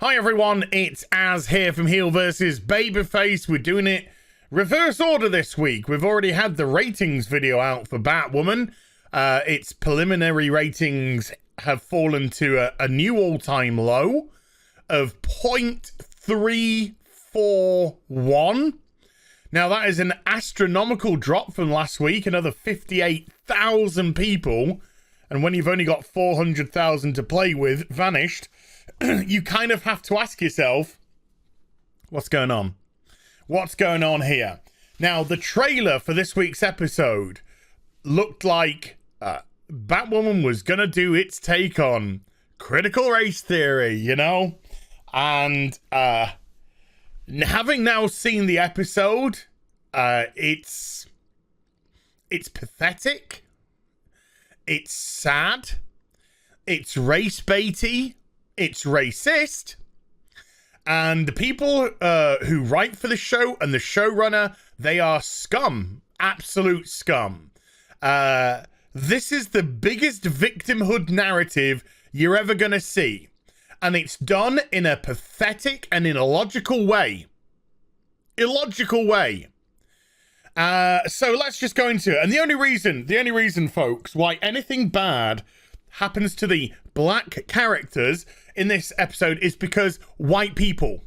Hi everyone, it's Az here from HeelvsBabyface. We're doing it reverse order this week. We've already had the ratings video out for Batwoman. Its preliminary ratings have fallen to a new all-time low of 0.341. Now that is an astronomical drop from last week, another 58,000 people. And when you've only got 400,000 to play with, vanished. You kind of have to ask yourself, what's going on? What's going on here? Now, the trailer for this week's episode looked like Batwoman was going to do its take on critical race theory, you know? And having now seen the episode, it's pathetic. It's sad. It's race baity. It's racist, and the people who write for the show and the showrunner, they are scum, absolute scum. This is the biggest victimhood narrative you're ever gonna see, and it's done in a pathetic and in a illogical way. So let's just go into it. And the only reason, folks, why anything bad happens to the black characters in this episode is because white people.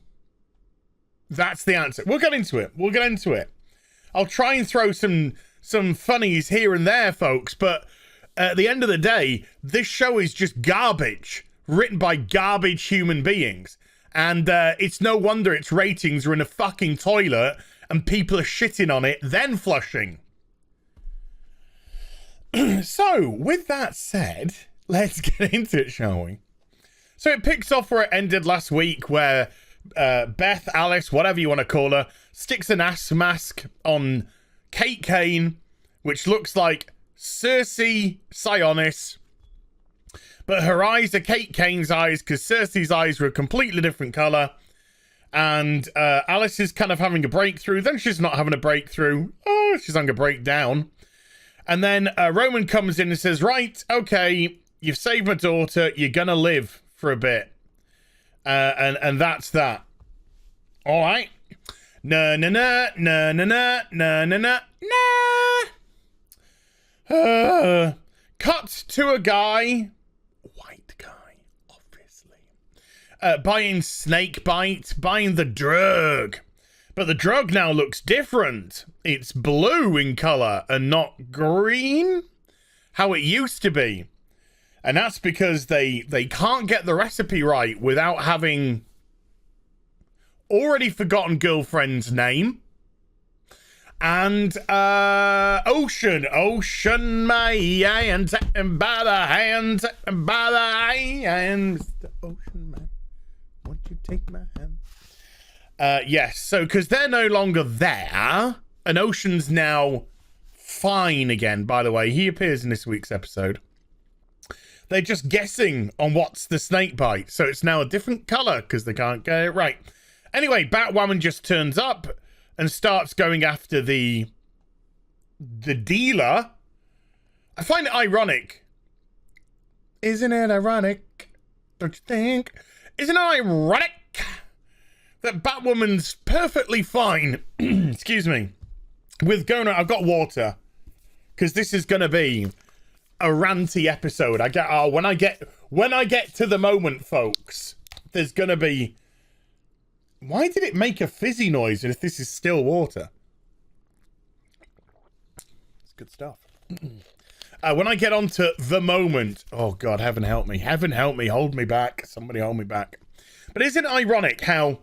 That's the answer. We'll get into it. I'll try and throw some funnies here and there, folks, but at the end of the day, this show is just garbage, written by garbage human beings. And it's no wonder its ratings are in a fucking toilet and people are shitting on it, then flushing. So, with that said, let's get into it, shall we? So it picks off where it ended last week, where Beth, Alice, whatever you want to call her, sticks an ass mask on Kate Kane, which looks like Cersei Sionis. But her eyes are Kate Kane's eyes, because Cersei's eyes were a completely different colour. And Alice is kind of having a breakthrough. Then she's not having a breakthrough. Oh, she's having a breakdown. And then Roman comes in and says, right, okay, you've saved my daughter. You're going to live for a bit. And that's that. All right. Na na na na na na na na na. Cut to a guy. White guy, obviously. Buying snake bite. Buying the drug. But the drug now looks different. It's blue in colour and not green. How it used to be. And that's because they can't get the recipe right without having already forgotten girlfriend's name. And Ocean, my hand, and by the hand, and by the hand, Mr. Ocean Man, won't you take my hand? Yes, so because they're no longer there, and Ocean's now fine again, by the way. He appears in this week's episode. They're just guessing on what's the snake bite. So it's now a different color because they can't get it right. Anyway, Batwoman just turns up and starts going after the dealer. I find it ironic. Isn't it ironic? Don't you think? Isn't it ironic that Batwoman's perfectly fine, excuse me, with going, I've got water, because this is going to be a ranty episode. When I get to the moment, folks, there's gonna be. Why did it make a fizzy noise if this is still water? It's good stuff. When I get onto the moment, oh God, heaven help me, hold me back, somebody hold me back. But isn't it ironic how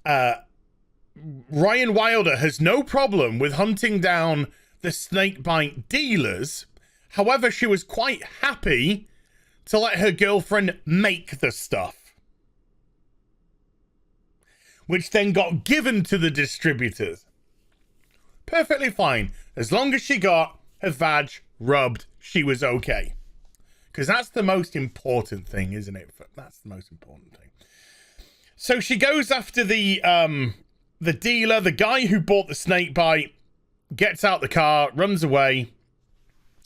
Ryan Wilder has no problem with hunting down the snakebite dealers? However, she was quite happy to let her girlfriend make the stuff, which then got given to the distributors. Perfectly fine. As long as she got her vag rubbed, she was okay. Because that's the most important thing, isn't it? That's the most important thing. So she goes after the dealer, the guy who bought the snake bite, gets out the car, runs away.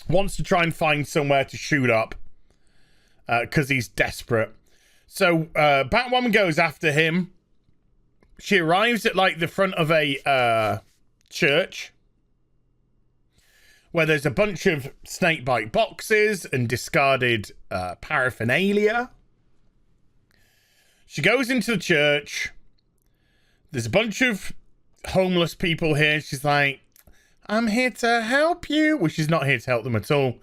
Wants to try and find somewhere to shoot up because he's desperate. So Batwoman goes after him. She arrives at like the front of a church where there's a bunch of snakebite boxes and discarded paraphernalia. She goes into the church. There's a bunch of homeless people here. She's like, I'm here to help you. Well, she's not here to help them at all.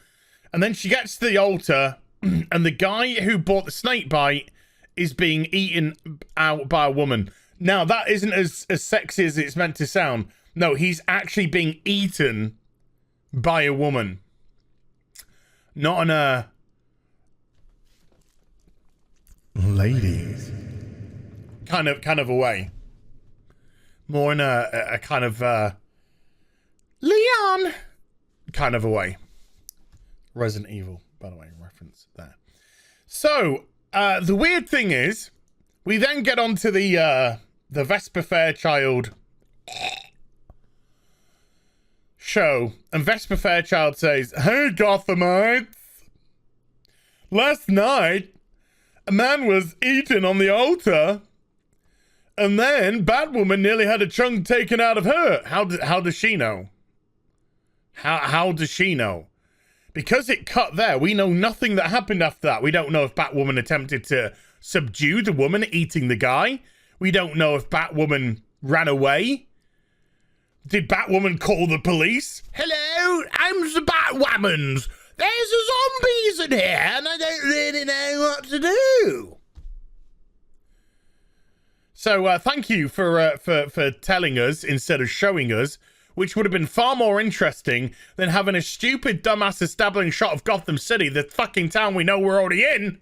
And then she gets to the altar, and the guy who bought the snakebite is being eaten out by a woman. Now, that isn't as sexy as it's meant to sound. No, he's actually being eaten by a woman. Not in a... ladies. Kind of a way. More in a kind of... Leon! Kind of a way. Resident Evil, by the way, reference there. So, the weird thing is, we then get onto the Vesper Fairchild show, and Vesper Fairchild says, Hey, Gothamites! Last night, a man was eaten on the altar, and then Batwoman nearly had a chunk taken out of her. How does she know? How does she know? Because it cut there, we know nothing that happened after that. We don't know if Batwoman attempted to subdue the woman eating the guy. We don't know if Batwoman ran away. Did Batwoman call the police? Hello, I'm the Batwoman. There's zombies in here and I don't really know what to do. So thank you for telling us instead of showing us, which would have been far more interesting than having a stupid dumbass establishing shot of Gotham City, the fucking town we know we're already in,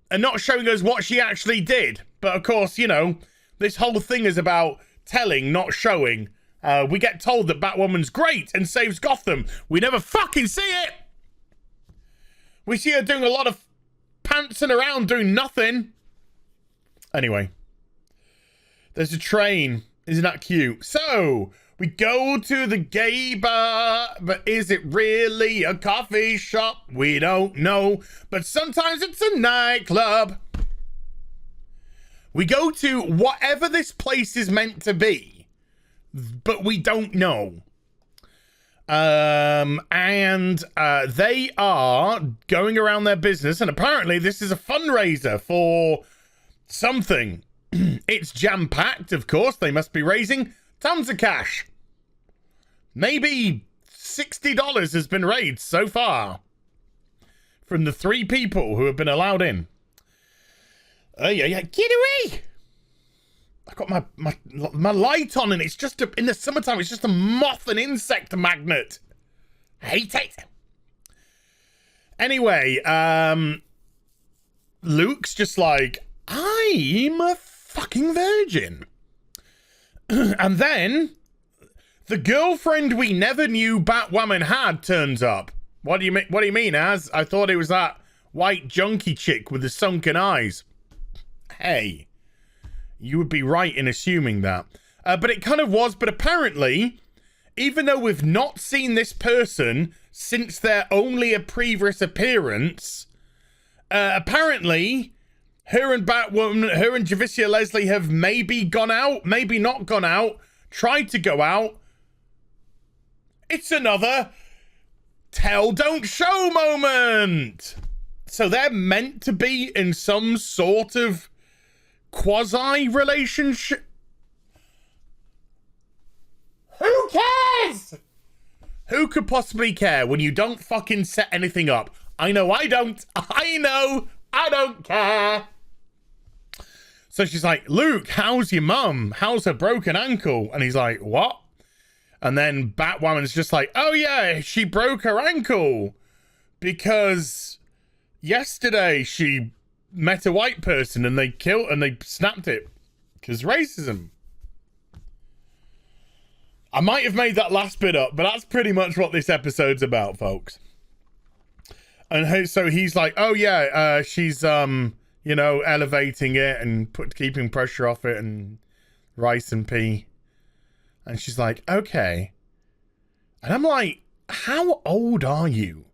and not showing us what she actually did. But of course, you know, this whole thing is about telling, not showing. We get told that Batwoman's great and saves Gotham. We never fucking see it. We see her doing a lot of pantsing around doing nothing. Anyway, there's a train. Isn't that cute? So, we go to the gay bar, but is it really a coffee shop? We don't know, but sometimes it's a nightclub. We go to whatever this place is meant to be, but we don't know. And they are going around their business, and apparently this is a fundraiser for something. It's jam-packed, of course. They must be raising tons of cash. Maybe $60 has been raised so far from the 3 people who have been allowed in. Yeah, get away! I've got my light on, and it's just in the summertime. It's just a moth and insect magnet. I hate it. Anyway, Luke's just like, I'm a fucking virgin. And then the girlfriend we never knew Batwoman had turns up. What do you mean, Az? I thought it was that white junkie chick with the sunken eyes. Hey, you would be right in assuming that. But it kind of was. But apparently, even though we've not seen this person since their only a previous appearance, apparently her and Batwoman, her and Javicia Leslie have maybe gone out, maybe not gone out, tried to go out. It's another tell, don't show moment. So they're meant to be in some sort of quasi-relationship. Who cares? Who could possibly care when you don't fucking set anything up? I know I don't. I know I don't care. So she's like, Luke, how's your mum? How's her broken ankle? And he's like, what? And then Batwoman's just like, oh yeah, she broke her ankle because yesterday she met a white person and they snapped it because racism. I might have made that last bit up, but that's pretty much what this episode's about, folks. And so he's like, oh yeah, she's you know, elevating it and keeping pressure off it and rice and pea. And she's like, okay. And I'm like, how old are you?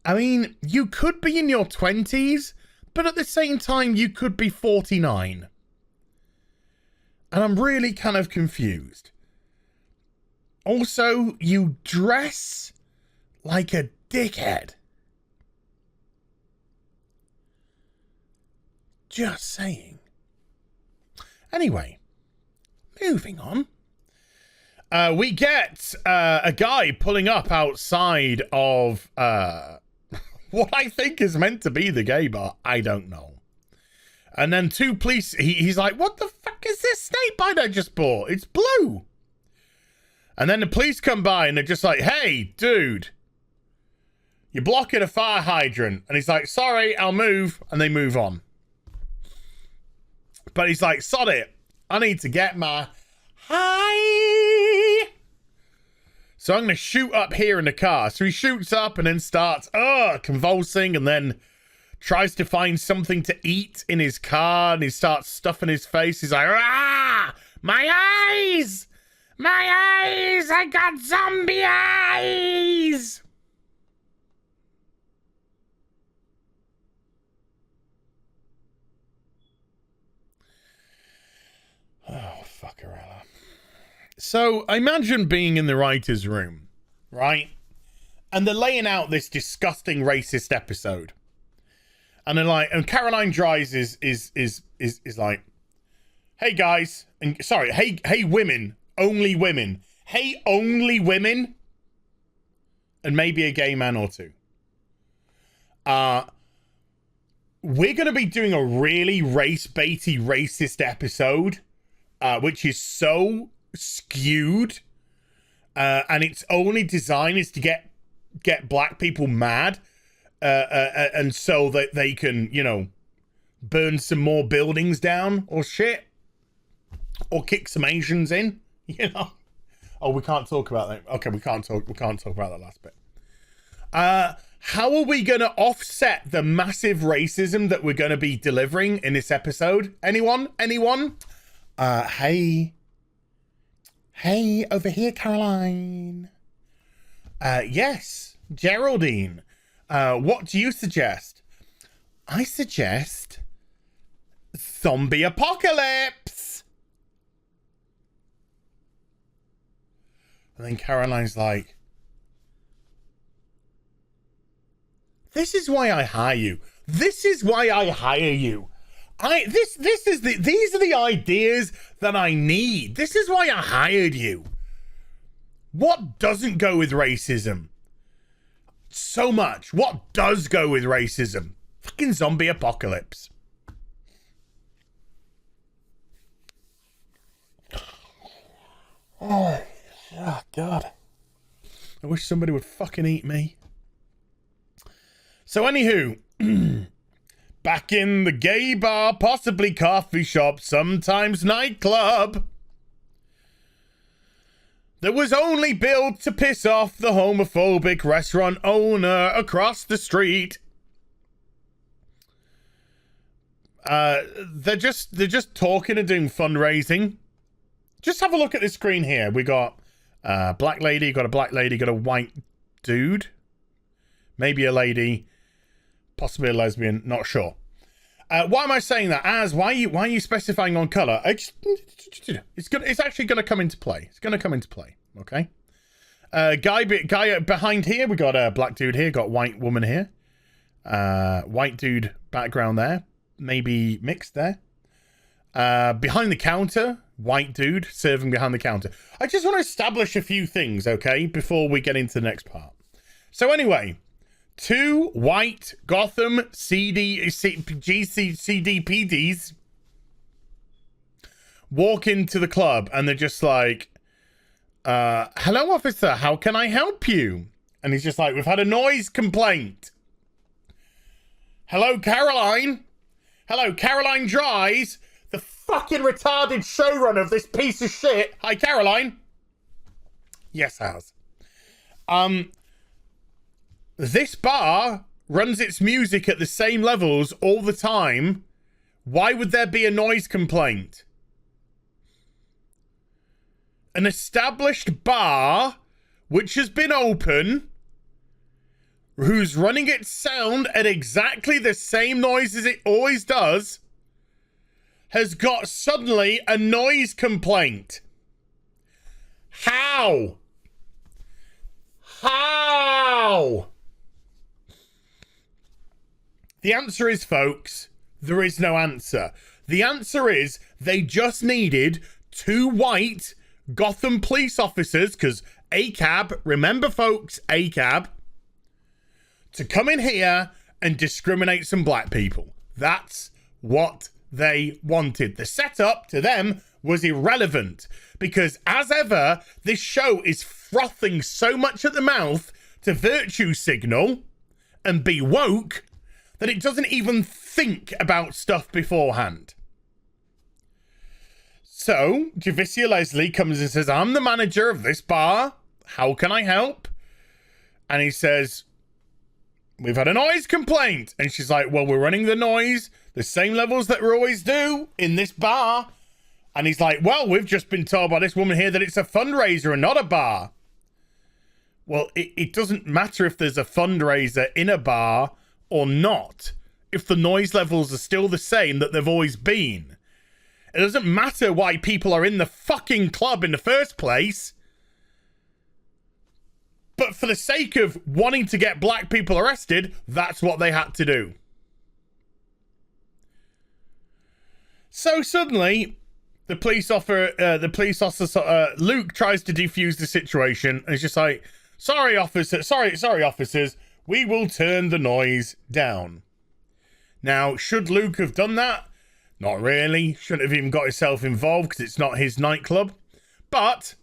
I mean, you could be in your 20s, but at the same time, you could be 49. And I'm really kind of confused. Also, you dress like a dickhead. Just saying. Anyway, moving on. We get a guy pulling up outside of what I think is meant to be the gay bar. I don't know. And then two police, he's like, what the fuck is this snake bite I just bought? It's blue. And then the police come by and they're just like, hey, dude, you're blocking a fire hydrant. And he's like, sorry, I'll move. And they move on. But he's like, sod it. I need to get my high. So I'm going to shoot up here in the car. So he shoots up and then starts convulsing and then tries to find something to eat in his car. And he starts stuffing his face. He's like, ah, my eyes. My eyes. I got zombie eyes. Oh, fuckerella. So, I imagine being in the writer's room, right? And they're laying out this disgusting racist episode. And they're like, and Caroline Dries is like, hey guys, and sorry, hey women, only women. Hey, only women. And maybe a gay man or two. We're going to be doing a really race-baity, racist episode. Which is so skewed, and its only design is to get black people mad, and so that they can, you know, burn some more buildings down or shit, or kick some Asians in, you know. Oh, we can't talk about that. Okay, we can't talk about that last bit. How are we going to offset the massive racism that we're going to be delivering in this episode? Anyone? Hey, over here, Caroline. Yes, Geraldine. What do you suggest? I suggest zombie apocalypse. And then Caroline's like, this is why I hire you. This is why I hire you. These are the ideas that I need. This is why I hired you. What doesn't go with racism? So much. What does go with racism? Fucking zombie apocalypse. Oh God. I wish somebody would fucking eat me. So anywho, back in the gay bar, possibly coffee shop, sometimes nightclub, that was only built to piss off the homophobic restaurant owner across the street. They're just talking and doing fundraising. Just have a look at the screen here. We got black lady, got a black lady, got a white dude, maybe a lady, possibly a lesbian, not sure. Why am I saying that? Why are you specifying on color? It's actually going to come into play. It's going to come into play. Okay. Guy behind here. We got a black dude here. Got white woman here. White dude background there. Maybe mixed there. Behind the counter, white dude serving behind the counter. I just want to establish a few things, okay, before we get into the next part. So anyway. Two white Gotham CDPDs walk into the club and they're just like, hello, officer, how can I help you? And he's just like, we've had a noise complaint. Hello, Caroline. Hello, Caroline Dries, the fucking retarded showrunner of this piece of shit. Hi, Caroline. Yes, Haz. This bar runs its music at the same levels all the time. Why would there be a noise complaint? An established bar, which has been open, who's running its sound at exactly the same noise as it always does, has got suddenly a noise complaint. How? How? The answer is, folks, there is no answer. The answer is they just needed 2 white Gotham police officers, because ACAB, remember folks, ACAB, to come in here and discriminate some black people. That's what they wanted. The setup to them was irrelevant, because as ever, this show is frothing so much at the mouth to virtue signal and be woke that it doesn't even think about stuff beforehand. So, Javicia Leslie comes and says, I'm the manager of this bar. How can I help? And he says, we've had a noise complaint. And she's like, well, we're running the noise, the same levels that we always do in this bar. And he's like, well, we've just been told by this woman here that it's a fundraiser and not a bar. Well, it doesn't matter if there's a fundraiser in a bar or not, if the noise levels are still the same that they've always been. It doesn't matter why people are in the fucking club in the first place. But for the sake of wanting to get black people arrested, that's what they had to do. So suddenly, the police officer, Luke, tries to defuse the situation, and he's just like, sorry, officers, we will turn the noise down. Now, should Luke have done that? Not really. Shouldn't have even got himself involved because it's not his nightclub. But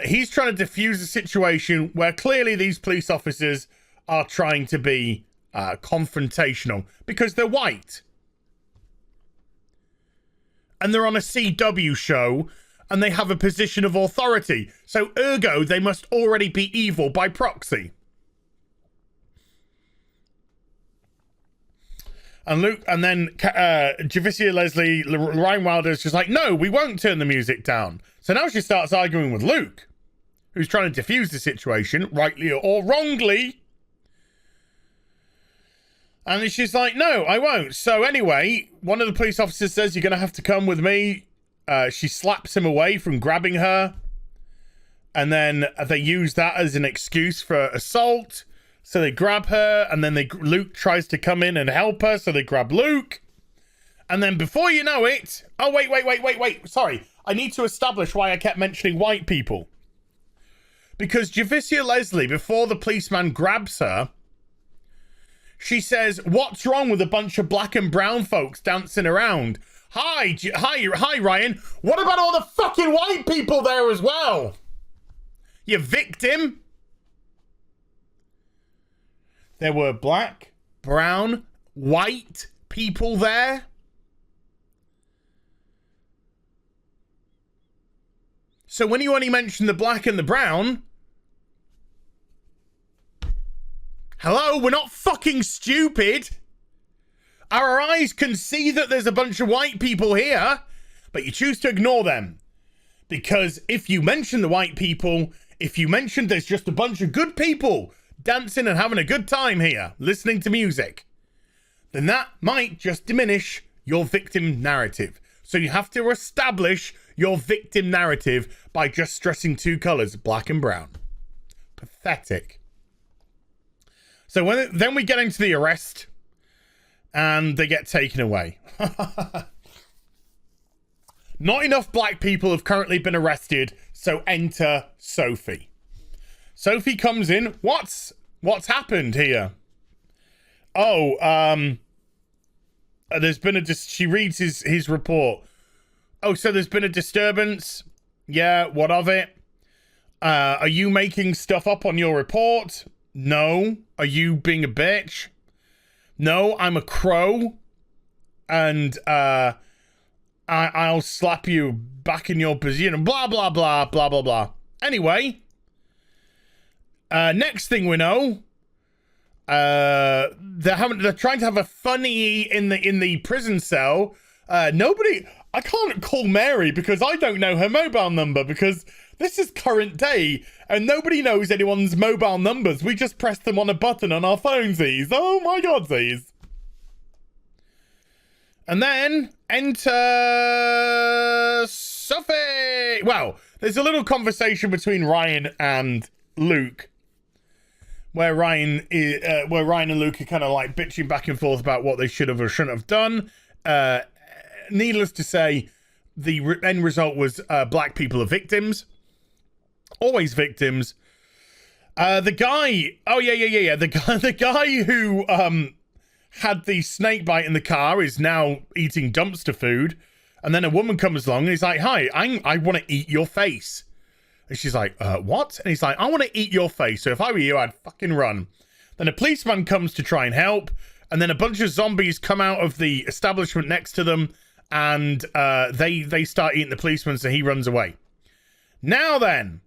he's trying to defuse a situation where clearly these police officers are trying to be confrontational because they're white. And they're on a CW show and they have a position of authority. So ergo, they must already be evil by proxy. And Luke, and then Javicia Leslie, Ryan Wilder is just like, no, we won't turn the music down. So now she starts arguing with Luke, who's trying to defuse the situation, rightly or wrongly. And she's like, no, I won't. So anyway, one of the police officers says, you're going to have to come with me. She slaps him away from grabbing her. And then they use that as an excuse for assault. So they grab her, and then Luke tries to come in and help her, so they grab Luke. And then before you know it... Oh, wait. Sorry. I need to establish why I kept mentioning white people. Because Javicia Leslie, before the policeman grabs her, she says, what's wrong with a bunch of black and brown folks dancing around? Hi, Ryan. What about all the fucking white people there as well? You victim. There were black, brown, white people there. So when you only mention the black and the brown... Hello, we're not fucking stupid. Our eyes can see that there's a bunch of white people here, but you choose to ignore them. Because if you mention the white people, if you mention there's just a bunch of good people dancing and having a good time here, listening to music, then that might just diminish your victim narrative. So you have to establish your victim narrative by just stressing 2 colors, black and brown. Pathetic. So then we get into the arrest and they get taken away. Not enough black people have currently been arrested, so enter Sophie. Sophie comes in. What's happened here? Oh, there's been she reads his report. Oh, so there's been a disturbance. Yeah, what of it? Are you making stuff up on your report? No. Are you being a bitch? No, I'm a crow. And I'll slap you back in your position. Blah, blah, blah, blah, blah, blah. Anyway, next thing we know, they're trying to have a funny in the prison cell. I can't call Mary because I don't know her mobile number because This is current day, and nobody knows anyone's mobile numbers. We just press them on a button on our phones, Oh my god, And then enter Sophie. Well, there's a little conversation between Ryan and Luke, where Ryan and Luke are kind of like bitching back and forth about what they should have or shouldn't have done. Needless to say, the end result was black people are victims. Always victims. The guy... Oh, yeah. The guy who had the snake bite in the car is now eating dumpster food. And then a woman comes along and he's like, hi, I want to eat your face. And she's like, what? And he's like, I want to eat your face. So if I were you, I'd fucking run. Then a policeman comes to try and help. And then a bunch of zombies come out of the establishment next to them. And they start eating the policeman, so he runs away. Now then,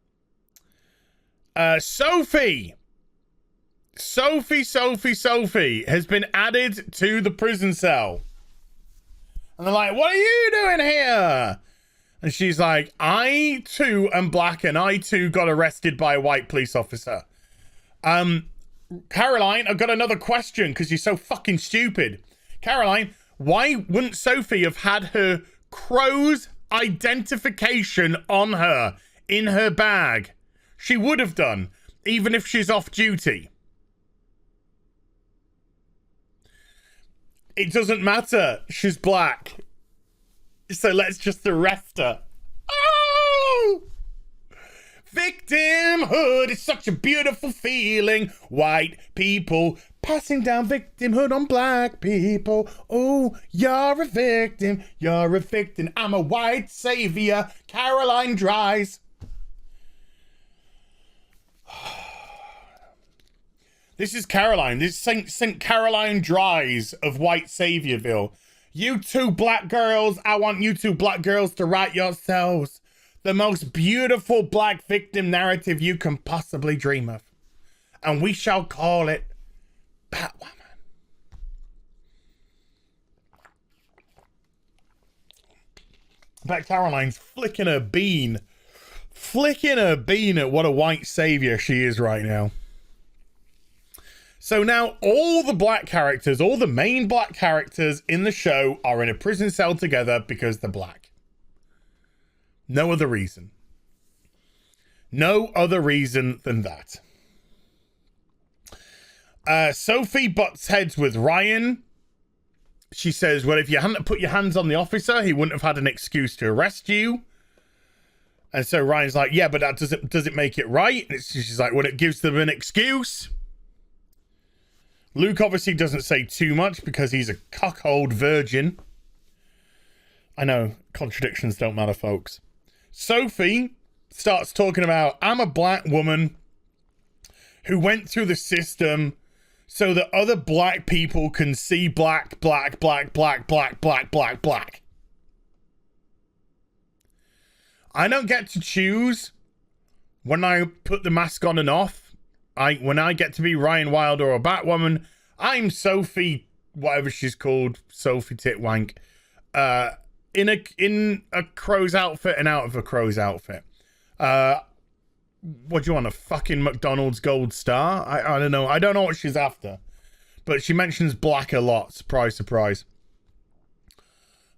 Sophie has been added to the prison cell. And they're like, what are you doing here? And she's like, I too am black and I too got arrested by a white police officer. Caroline, I've got another question because you're so fucking stupid. Caroline, why wouldn't Sophie have had her crow's identification on her in her bag? She would have done, even if she's off duty. It doesn't matter. She's black. So let's just arrest her. Oh! Victimhood is such a beautiful feeling. White people passing down victimhood on black people. Oh, you're a victim. You're a victim. I'm a white savior. Caroline Dries. This is Caroline. This is St. Caroline Dries of White Saviourville. You two black girls, I want you two black girls to write yourselves the most beautiful black victim narrative you can possibly dream of. And we shall call it Batwoman. But Caroline's flicking her bean at what a white savior she is right now. So now all the black characters, all the main black characters in the show are in a prison cell together because they're black. No other reason. No other reason than that. Sophie butts heads with Ryan. She says, well, if you hadn't put your hands on the officer, he wouldn't have had an excuse to arrest you. And so Ryan's like, yeah, but that does it make it right? And she's like, well, it gives them an excuse. Luke obviously doesn't say too much because he's a cuckold virgin. I know, contradictions don't matter, folks. Sophie starts talking about, I'm a black woman who went through the system so that other black people can see black. I don't get to choose when I put the mask on and off. When I get to be Ryan Wilder or Batwoman, I'm Sophie, whatever she's called, Sophie Titwank, in a crow's outfit and out of a crow's outfit. What do you want, a fucking McDonald's gold star? I don't know. I don't know what she's after, but she mentions black a lot. Surprise, surprise.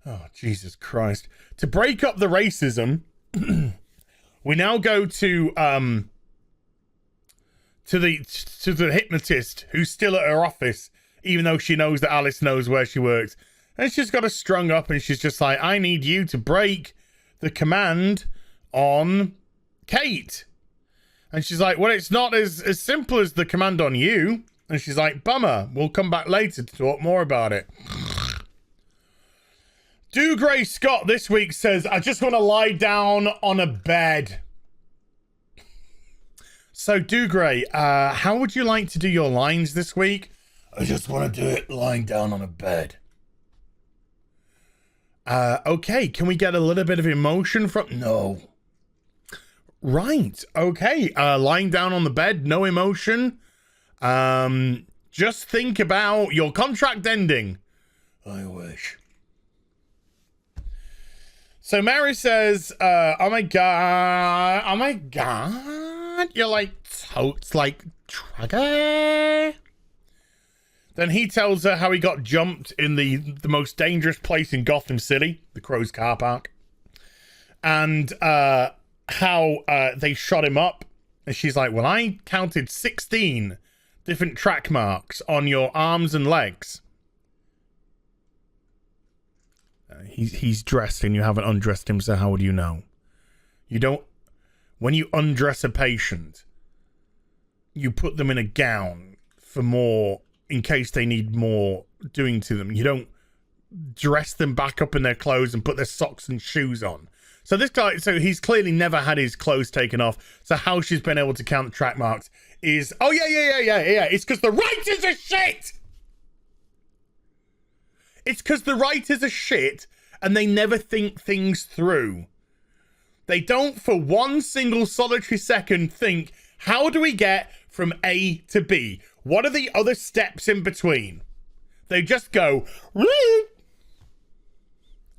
Oh, Jesus Christ! To break up the racism, we now go to the hypnotist who's still at her office, even though she knows that Alice knows where she works. And she's got her strung up and she's just like, I need you to break the command on Kate. And she's like, well, it's not as simple as the command on you. And she's like, bummer, we'll come back later to talk more about it. Dougray Scott this week says, I just want to lie down on a bed. So, Dougray, how would you like to do your lines this week? I just want to do it lying down on a bed. Okay, can we get a little bit of emotion from... No. Right, okay. Lying down on the bed, no emotion. Just think about your contract ending. I wish. So Mary says, oh my god, you're like totes like Trugger. Then he tells her how he got jumped in the most dangerous place in Gotham City, the Crow's car park. And how they shot him up. And she's like, well, I counted 16 different track marks on your arms and legs. He's dressed and you haven't undressed him, so how would you know? You don't... When you undress a patient, you put them in a gown for more, in case they need more doing to them. You don't dress them back up in their clothes and put their socks and shoes on. So this guy, so he's clearly never had his clothes taken off. So how she's been able to count the track marks is, oh yeah. It's because the writers are shit. It's because the writers are shit and they never think things through. They don't for one single solitary second think, how do we get from A to B? What are the other steps in between? They just go,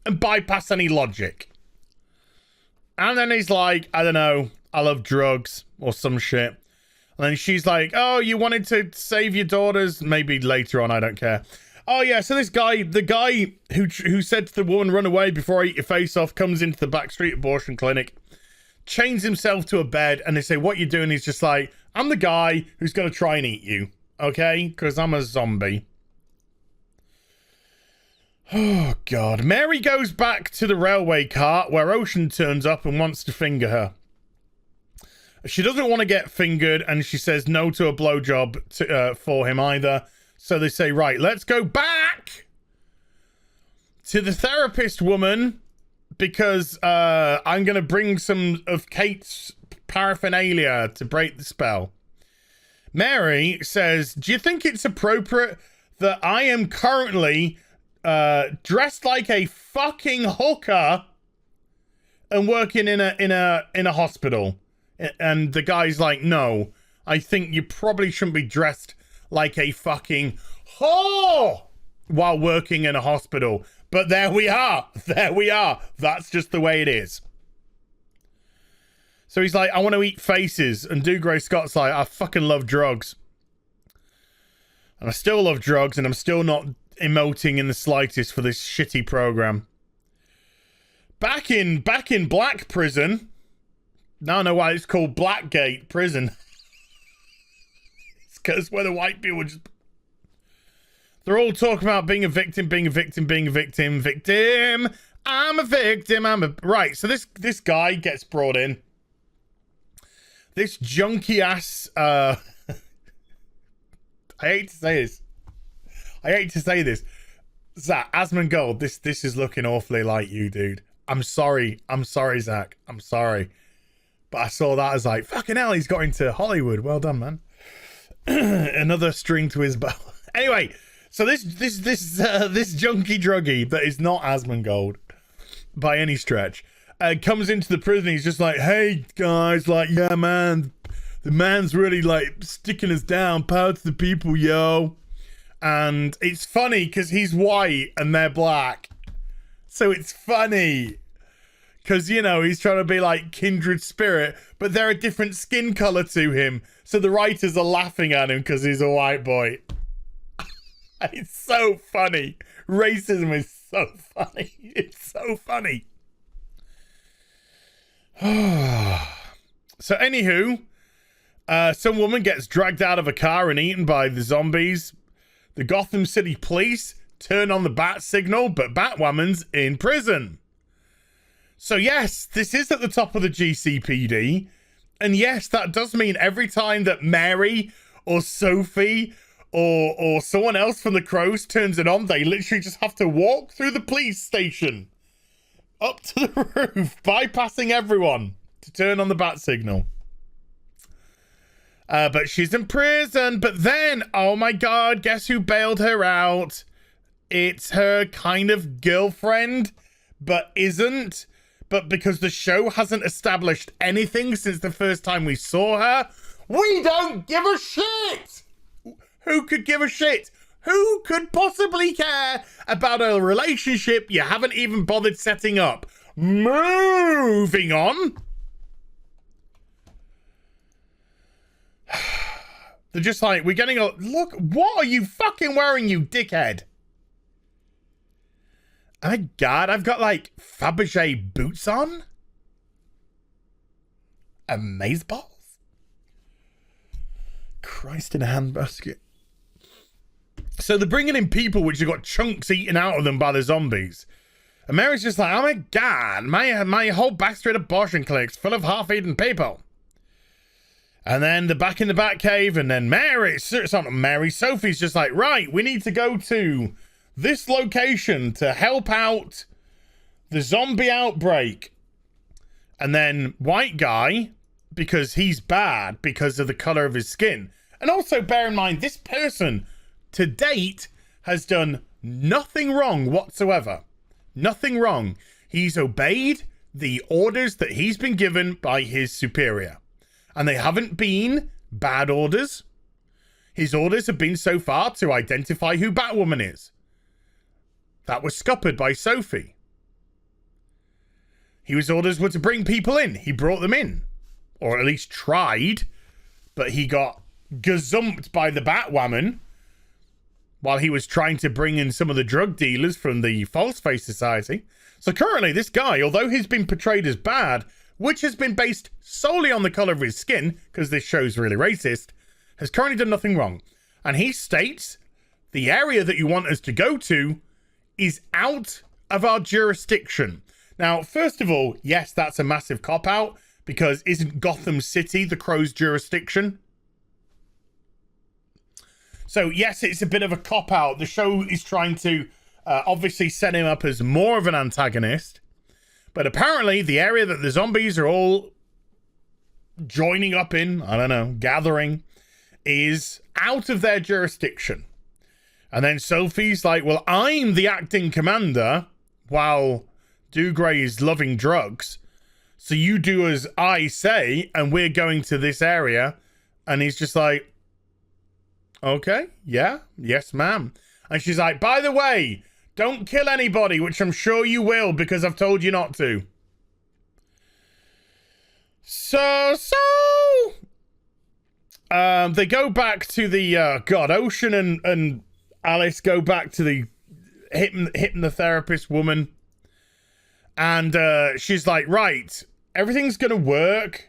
and bypass any logic. And then he's like, I don't know, I love drugs or some shit. And then she's like, oh, you wanted to save your daughters? Maybe later on, I don't care. Oh yeah, so this guy, the guy who said to the woman, run away before I eat your face off, comes into the backstreet abortion clinic, chains himself to a bed, and they say, what you doing? He's just like, I'm the guy who's going to try and eat you, okay? Because I'm a zombie. Oh, God. Mary goes back to the railway cart where Ocean turns up and wants to finger her. She doesn't want to get fingered, and she says no to a blowjob for him either. So they say, right, let's go back to the therapist woman because I'm going to bring some of Kate's paraphernalia to break the spell. Mary says, do you think it's appropriate that I am currently dressed like a fucking hooker and working in a hospital? And the guy's like, no, I think you probably shouldn't be dressed like a fucking whore while working in a hospital. But there we are. There we are. That's just the way it is. So he's like, I want to eat faces. And Dougray Scott's like, I fucking love drugs. And I still love drugs, and I'm still not emoting in the slightest for this shitty program. Back in Black Prison. Now I know why it's called Blackgate Prison. It's because where the white people just... They're all talking about being a victim, being a victim, being a victim, victim. I'm a victim, Right, so this guy gets brought in. This junky ass... I hate to say this. Zach, Asmongold, this is looking awfully like you, dude. I'm sorry, Zach. I'm sorry. But I saw that as like, fucking hell, he's got into Hollywood. Well done, man. Another string to his bow. Anyway, so this junky druggie that is not Asmongold by any stretch comes into the prison. He's just like, hey guys, like, yeah, man, the man's really like sticking us down. Power to the people, yo. And it's funny because he's white and they're black, so it's funny. Because, you know, he's trying to be like kindred spirit, but they're a different skin color to him. So the writers are laughing at him because he's a white boy. It's so funny. Racism is so funny. It's so funny. So anywho, some woman gets dragged out of a car and eaten by the zombies. The Gotham City police turn on the bat signal, but Batwoman's in prison. So yes, this is at the top of the GCPD. And yes, that does mean every time that Mary or Sophie or someone else from the Crows turns it on, they literally just have to walk through the police station up to the roof, bypassing everyone to turn on the bat signal. But she's in prison. But then, oh my God, guess who bailed her out? It's her kind of girlfriend, but isn't. But because the show hasn't established anything since the first time we saw her, we don't give a shit. Who could give a shit? Who could possibly care about a relationship you haven't even bothered setting up? Moving on. They're just like, we're getting a look. What are you fucking wearing, you dickhead? Oh my God, I've got like Fabergé boots on. Amazeballs. Christ in a handbasket. So they're bringing in people which have got chunks eaten out of them by the zombies. And Mary's just like, oh my God, my whole backstreet abortion clinic's full of half-eaten people. And then they're back in the Batcave, and then it's not Mary, Sophie's just like, right, we need to go to this location to help out the zombie outbreak. And then white guy, because he's bad because of the color of his skin. And also bear in mind, this person to date has done nothing wrong whatsoever. Nothing wrong. He's obeyed the orders that he's been given by his superior. And they haven't been bad orders. His orders have been so far to identify who Batwoman is. That was scuppered by Sophie. His orders were to bring people in. He brought them in. Or at least tried. But he got gazumped by the Batwoman while he was trying to bring in some of the drug dealers from the False Face Society. So currently this guy, although he's been portrayed as bad, which has been based solely on the color of his skin, because this show's really racist, has currently done nothing wrong. And he states the area that you want us to go to is out of our jurisdiction. Now, first of all, yes, that's a massive cop-out, because isn't Gotham City the Crow's jurisdiction? So, yes, it's a bit of a cop-out. The show is trying to obviously set him up as more of an antagonist. But apparently, the area that the zombies are all joining up in, I don't know, gathering, is out of their jurisdiction. And then Sophie's like, well, I'm the acting commander while Dougray is loving drugs. So you do as I say, and we're going to this area. And he's just like, okay, yeah, yes, ma'am. And she's like, by the way, don't kill anybody, which I'm sure you will because I've told you not to. So, they go back to the, Ocean and Alice go back to the hypnotherapist woman. And she's like, right, everything's going to work.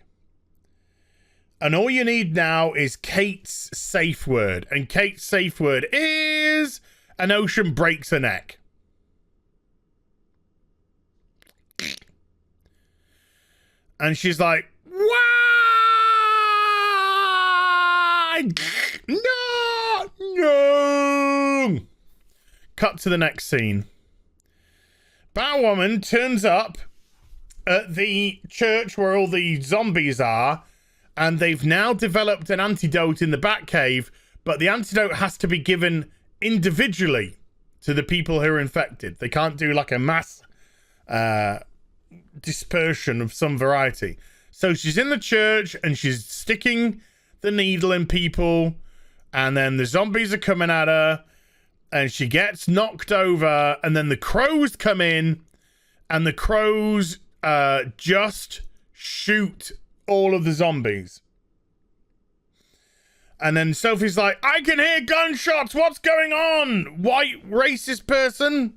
And all you need now is Kate's safe word. And Kate's safe word is an Ocean breaks her neck. And she's like, why? No. Cut to the next scene. Batwoman turns up at the church where all the zombies are, and they've now developed an antidote in the Batcave, but the antidote has to be given individually to the people who are infected. They can't do like a mass dispersion of some variety. So she's in the church and she's sticking the needle in people, and then the zombies are coming at her, and she gets knocked over, and then the crows come in, and the crows just shoot all of the zombies. And then Sophie's like, I can hear gunshots. What's going on? White racist person.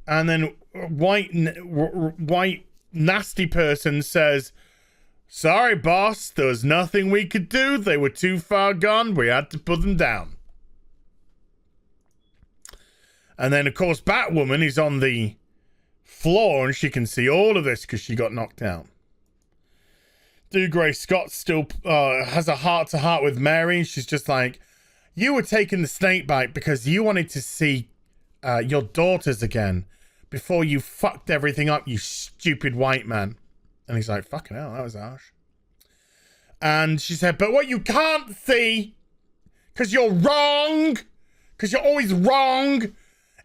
And then white nasty person says, sorry, boss. There was nothing we could do. They were too far gone. We had to put them down. And then, of course, Batwoman is on the floor and she can see all of this because she got knocked down. Dougray Scott still has a heart-to-heart with Mary. She's just like, you were taking the snake bite because you wanted to see your daughters again before you fucked everything up, you stupid white man. And he's like, fucking hell, that was harsh. And she said, but what you can't see, because you're wrong, because you're always wrong,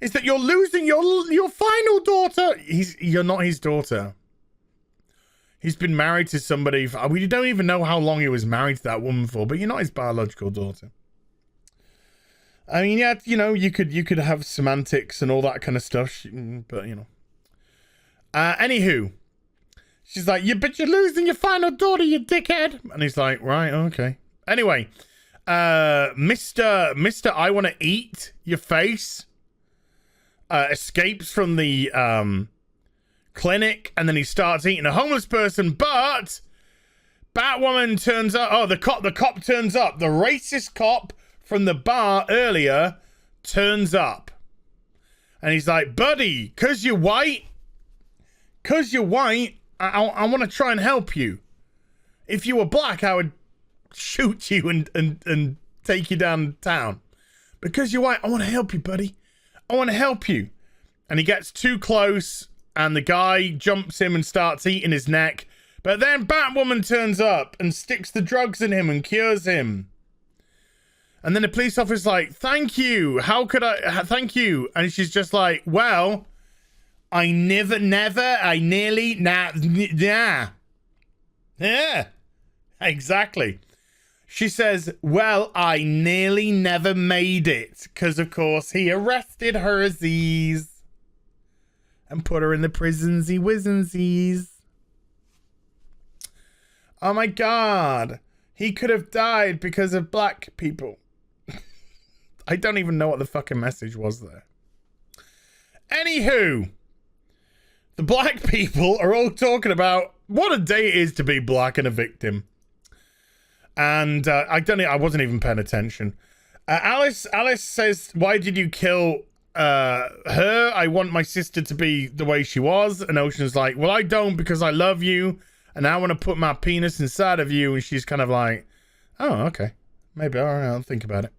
is that you're losing your final daughter. You're not his daughter. He's been married to somebody. We don't even know how long he was married to that woman for, but you're not his biological daughter. I mean, yeah, you know, you could have semantics and all that kind of stuff, but you know. Anywho, she's like, but you're losing your final daughter, you dickhead. And he's like, right, okay. Anyway, Mr. I want to eat your face escapes from the clinic, and then he starts eating a homeless person, but Batwoman turns up. Oh, the cop turns up. The racist cop from the bar earlier turns up. And he's like, buddy, cause you're white, I want to try and help you. If you were black, I would shoot you and take you downtown. Because you're white, I want to help you, buddy. I want to help you. And he gets too close, and the guy jumps him and starts eating his neck. But then Batwoman turns up and sticks the drugs in him and cures him. And then the police officer's like, thank you. How could I? Thank you. And she's just like, well, Yeah, exactly. She says, well, I nearly never made it. Because, of course, he arrested her and put her in the prisonsy wizensies. Oh, my God. He could have died because of black people. I don't even know what the fucking message was there. Anywho, the black people are all talking about what a day it is to be black and a victim. And I wasn't even paying attention. Alice says, why did you kill her? I want my sister to be the way she was. And Ocean's like, well, I don't, because I love you. And I want to put my penis inside of you. And she's kind of like, oh, okay. Maybe, all right, I'll think about it.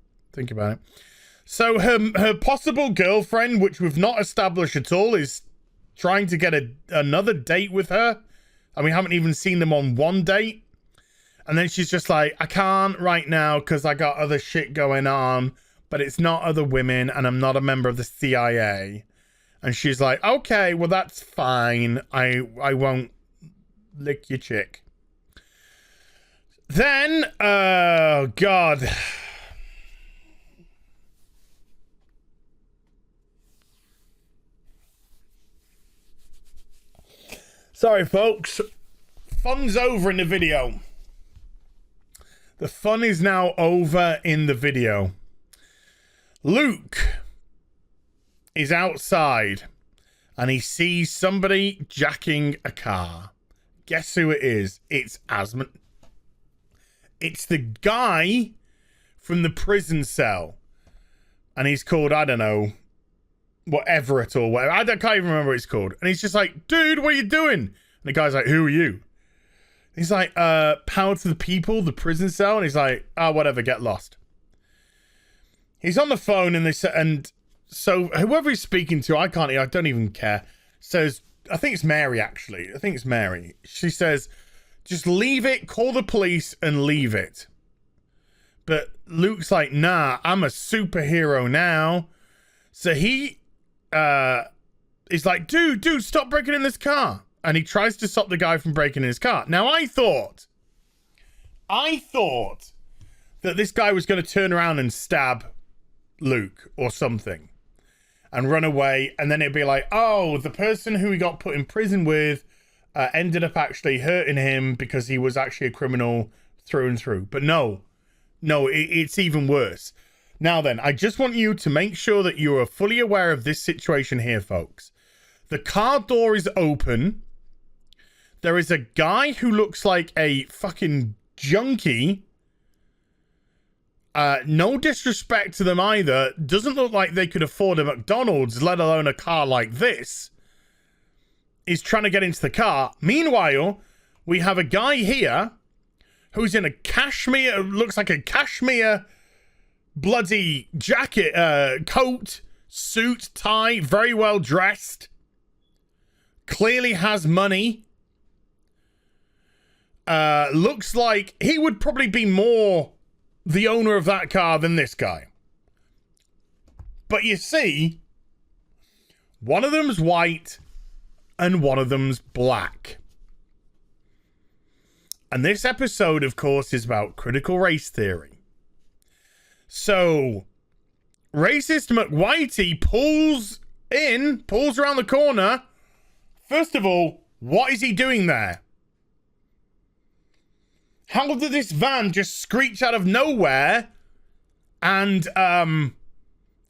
So her possible girlfriend, which we've not established at all, is trying to get another date with her. And we haven't even seen them on one date. And then she's just like, I can't right now because I got other shit going on. But it's not other women, and I'm not a member of the CIA. And she's like, okay, well, that's fine. I won't lick your chick. Then, oh, God. Sorry, folks. Fun's over in the video. The fun is now over in the video. Luke is outside and he sees somebody jacking a car. Guess who it is? It's Asmund. It's the guy from the prison cell. And he's called, I don't know, Everett or whatever. I can't even remember what he's called. And he's just like, dude, what are you doing? And the guy's like, who are you? He's like, power to the people, the prison cell. And he's like, oh, whatever, get lost. He's on the phone and so whoever he's speaking to, I don't even care, says, I think it's Mary, actually. I think it's Mary. She says, just leave it, call the police and leave it. But Luke's like, nah, I'm a superhero now. So he is like, dude, stop breaking in this car. And he tries to stop the guy from breaking in his car. Now, I thought that this guy was going to turn around and stab Luke or something and run away. And then it'd be like, oh, the person who he got put in prison with ended up actually hurting him because he was actually a criminal through and through. But no, it's even worse. Now then, I just want you to make sure that you are fully aware of this situation here, folks. The car door is open. There is a guy who looks like a fucking junkie. No disrespect to them either. Doesn't look like they could afford a McDonald's, let alone a car like this. Is trying to get into the car. Meanwhile, we have a guy here who's in a cashmere, looks like a cashmere bloody jacket, coat, suit, tie, very well dressed. Clearly has money. Looks like he would probably be more the owner of that car than this guy. But you see, one of them's white and one of them's black. And this episode, of course, is about critical race theory. So, racist McWhitey pulls around the corner, First of all, what is he doing there? How did this van just screech out of nowhere and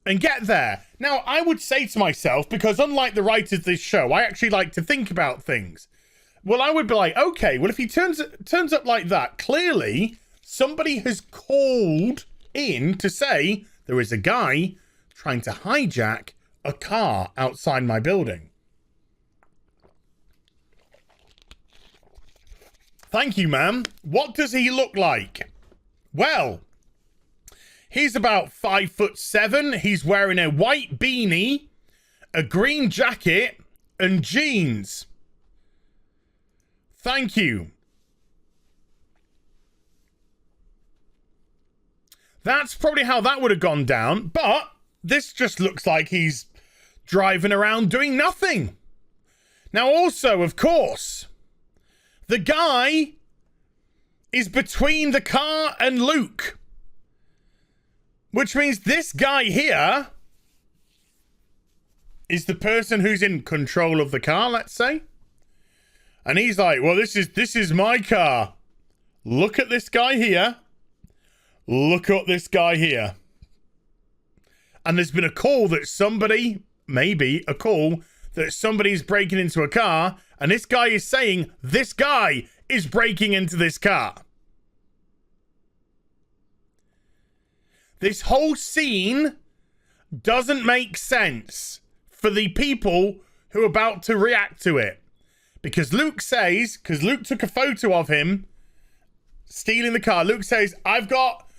get there? Now, I would say to myself, because unlike the writers of this show, I actually like to think about things. Well, I would be like, okay, well, if he turns up like that, clearly somebody has called in to say there is a guy trying to hijack a car outside my building. Thank you, ma'am. What does he look like? Well, he's about 5'7". He's wearing a white beanie, a green jacket, and jeans. Thank you. That's probably how that would have gone down, but this just looks like he's driving around doing nothing. Now, also, of course, the guy is between the car and Luke, which means this guy here is the person who's in control of the car, let's say. And he's like, well, this is my car. Look at this guy here. Look at this guy here. And there's been a call that somebody, maybe a call that somebody's breaking into a car. And this guy is saying this guy is breaking into this car. This whole scene doesn't make sense for the people who are about to react to it. Because Luke says, because Luke took a photo of him stealing the car. Luke says, I've got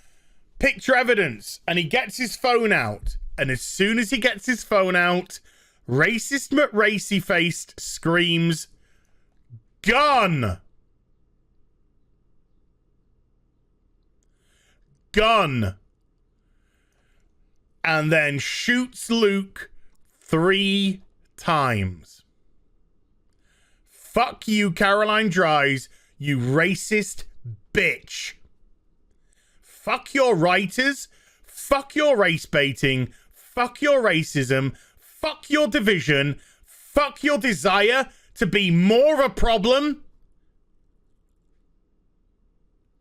picture evidence. And he gets his phone out. And as soon as he gets his phone out, racist McRacy-faced screams, gun. Gun. And then shoots Luke 3 times. Fuck you, Caroline Dries, you racist bitch. Fuck your writers. Fuck your race baiting. Fuck your racism. Fuck your division. Fuck your desire to be more of a problem.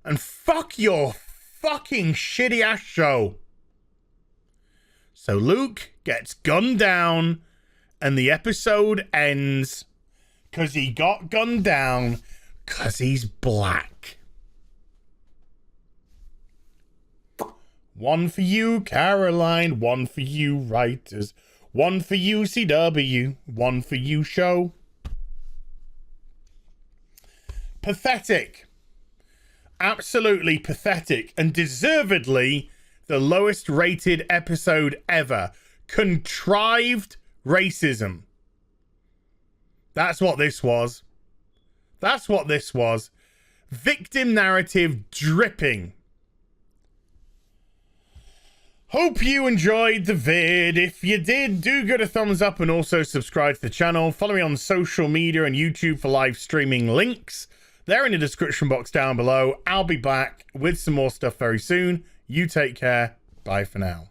And fuck your fucking shitty ass show. So Luke gets gunned down and the episode ends because he got gunned down because he's black. One for you, Caroline. One for you, writers. One for you, CW. One for you, show. Pathetic. Absolutely pathetic. And deservedly the lowest rated episode ever. Contrived racism. That's what this was. That's what this was. Victim narrative dripping. Hope you enjoyed the vid. If you did, do give it a thumbs up and also subscribe to the channel. Follow me on social media and YouTube for live streaming links. They're in the description box down below. I'll be back with some more stuff very soon. You take care. Bye for now.